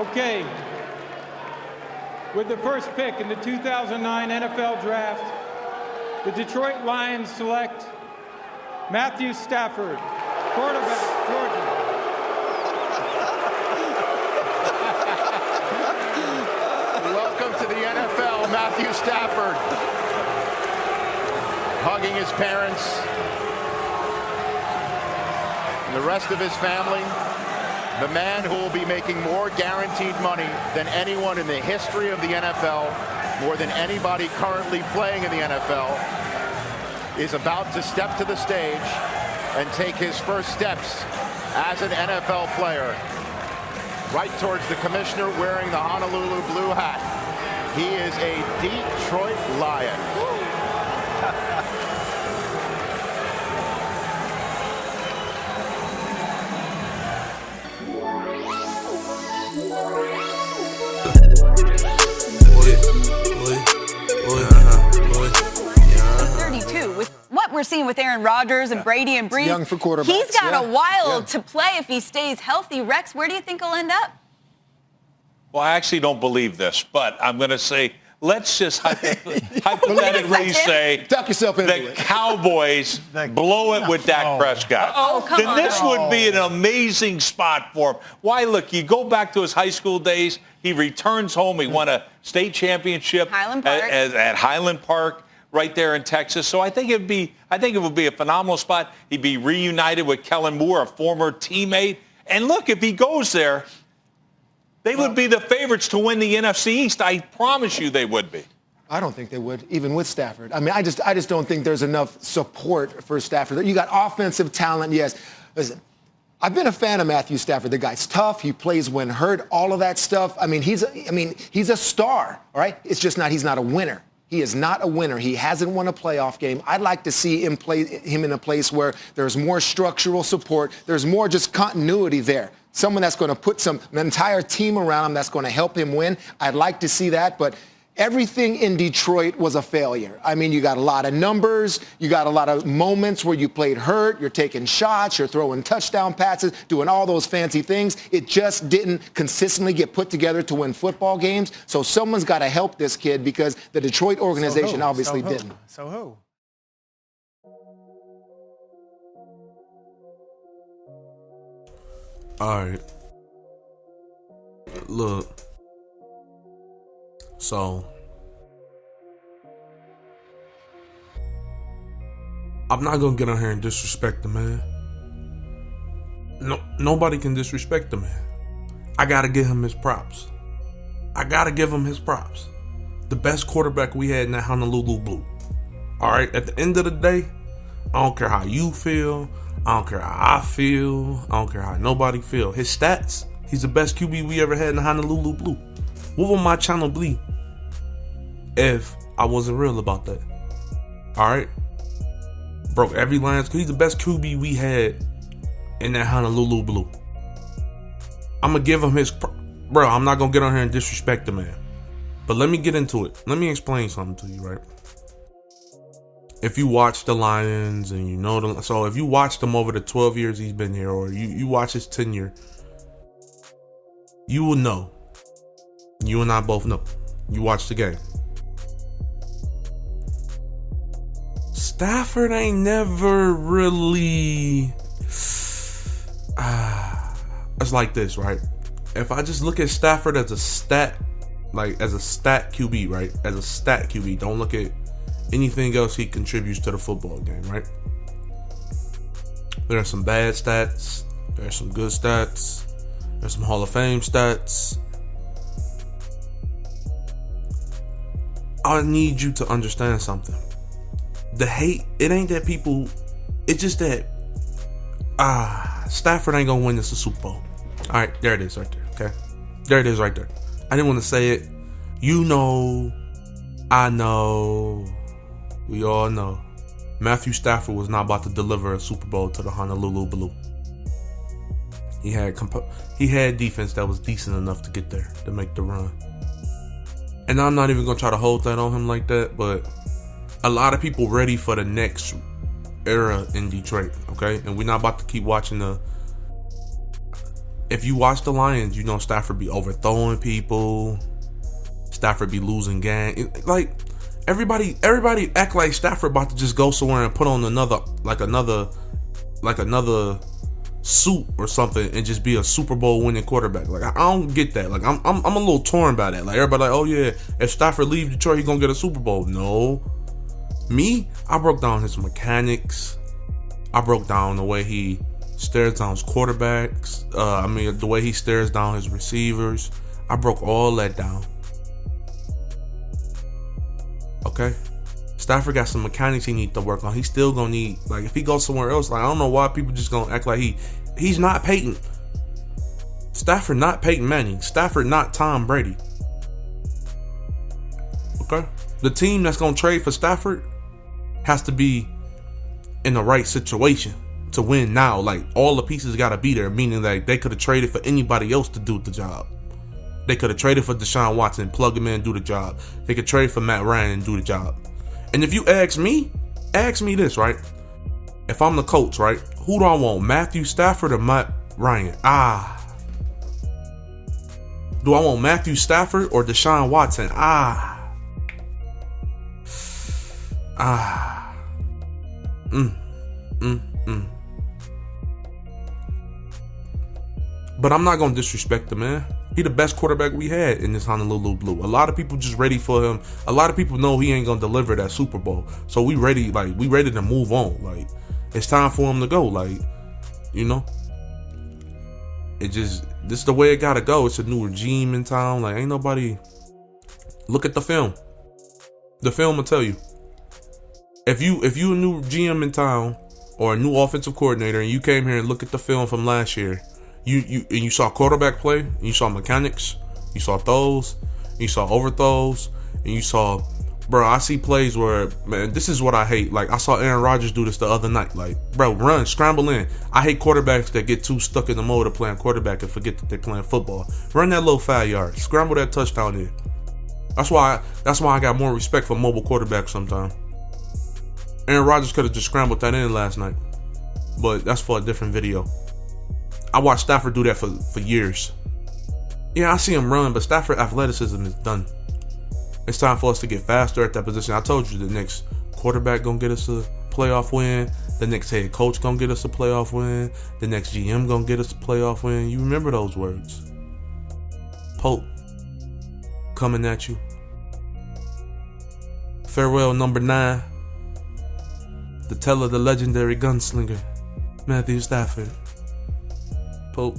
Okay. With the first pick in the 2009 NFL Draft, the Detroit Lions select Matthew Stafford, quarterback, Georgia. Welcome to the NFL, Matthew Stafford. Hugging his parents and the rest of his family. The man who will be making more guaranteed money than anyone in the history of the NFL, more than anybody currently playing in the NFL, is about to step to the stage and take his first steps as an NFL player, right towards the commissioner wearing the Honolulu blue hat. He is a Detroit Lion. With what we're seeing with Aaron Rodgers and Brady and Brees, young for quarterbacks. He's got a while to play if he stays healthy. Rex, where do you think he'll end up? Well, I actually don't believe this, but I'm going to say, let's just hypothetically say Tuck yourself into the it. Cowboys blow it with Dak Prescott. Then this would be an amazing spot for him. Why, look, you go back to his high school days. He returns home. He won a state championship at Highland Park, right there in Texas. So I think it would be a phenomenal spot. He'd be reunited with Kellen Moore, a former teammate. And look, if he goes there, they would be the favorites to win the NFC East. I promise you they would be. I don't think they would, even with Stafford. I mean, I just don't think there's enough support for Stafford. You got offensive talent, yes. Listen, I've been a fan of Matthew Stafford. The guy's tough. He plays when hurt, all of that stuff. I mean, he's a star, all right? It's just he's not a winner. He is not a winner. He hasn't won a playoff game. I'd like to see him in a place where there's more structural support. There's more just continuity there. Someone that's going to put an entire team around him that's going to help him win. I'd like to see that, but everything in Detroit was a failure. I mean, you got a lot of numbers. You got a lot of moments where you played hurt. You're taking shots. You're throwing touchdown passes, doing all those fancy things. It just didn't consistently get put together to win football games. So someone's got to help this kid because the Detroit organization obviously didn't. So who? All right. Look. So, I'm not gonna get on here and disrespect the man. No, nobody can disrespect the man. I gotta give him his props. The best quarterback we had in that Honolulu Blue. All right. At the end of the day, I don't care how you feel. I don't care how I feel. I don't care how nobody feel. His stats, he's the best QB we ever had in the Honolulu Blue. What would my channel be if I wasn't real about that? All right. Broke every line. He's the best QB we had in that Honolulu Blue. I'm going to give him his... Bro, I'm not going to get on here and disrespect the man. But let me get into it. Let me explain something to you, right? If you watch the Lions and you know them... So if you watch them over the 12 years he's been here, or you watch his tenure, you will know. You and I both know. You watch the game. Stafford ain't never really... It's like this, right? If I just look at Stafford as a stat, as a stat QB, right? As a stat QB, don't look at anything else he contributes to the football game, right? There are some bad stats. There are some good stats. There's some Hall of Fame stats. I need you to understand something. The hate, it ain't that people, it's just that Stafford ain't gonna win this Super Bowl. Alright, there it is right there, okay? There it is right there. I didn't want to say it. You know, I know, we all know. Matthew Stafford was not about to deliver a Super Bowl to the Honolulu Blue. He had defense that was decent enough to get there, to make the run. And I'm not even going to try to hold that on him like that, but a lot of people ready for the next era in Detroit, okay? And we're not about to keep watching if you watch the Lions, you know Stafford be overthrowing people. Stafford be losing game. Like everybody act like Stafford about to just go somewhere and put on another suit or something and just be a Super Bowl winning quarterback. Like I don't get that. Like I'm a little torn by that. Like everybody like, oh yeah, if Stafford leave Detroit, he gonna get a Super Bowl. No. Me, I broke down his mechanics. I broke down the way he stares down his quarterbacks. The way he stares down his receivers. I broke all that down. Okay? Stafford got some mechanics he needs to work on. He's still gonna need, like, if he goes somewhere else, like, I don't know why people just gonna act like he's not Peyton. Stafford not Peyton Manning. Stafford not Tom Brady. Okay? The team that's gonna trade for Stafford has to be in the right situation to win now. Like, all the pieces gotta be there, meaning that they could have traded for anybody else to do the job. They could have traded for Deshaun Watson, plug him in and do the job. They could trade for Matt Ryan and do the job. And if you ask me this, right? If I'm the coach, right? Who do I want? Matthew Stafford or Matt Ryan? Do I want Matthew Stafford or Deshaun Watson? But I'm not gonna disrespect the man. He the best quarterback we had in this Honolulu Blue. A lot of people just ready for him. A lot of people know he ain't gonna deliver that Super Bowl. So we ready to move on. Like, it's time for him to go. Like, you know. This is the way it gotta go. It's a new regime in town. Like, ain't nobody. Look at the film. The film will tell you. If you a new GM in town or a new offensive coordinator and you came here and look at the film from last year, you saw quarterback play, and you saw mechanics, you saw throws, you saw overthrows, and you saw, bro, I see plays where, man, this is what I hate. Like, I saw Aaron Rodgers do this the other night. Like, bro, run, scramble in. I hate quarterbacks that get too stuck in the mode of playing quarterback and forget that they're playing football. Run that little 5 yard, scramble that touchdown in. That's why I got more respect for mobile quarterbacks sometimes. Aaron Rodgers could have just scrambled that in last night, but that's for a different video. I watched Stafford do that for years. Yeah, I see him run, but Stafford athleticism is done. It's time for us to get faster at that position. I told you the next quarterback gonna get us a playoff win. The next head coach gonna get us a playoff win. The next GM gonna get us a playoff win. You remember those words. Pope coming at you. Farewell number 9. The tell of the legendary gunslinger, Matthew Stafford. Pope.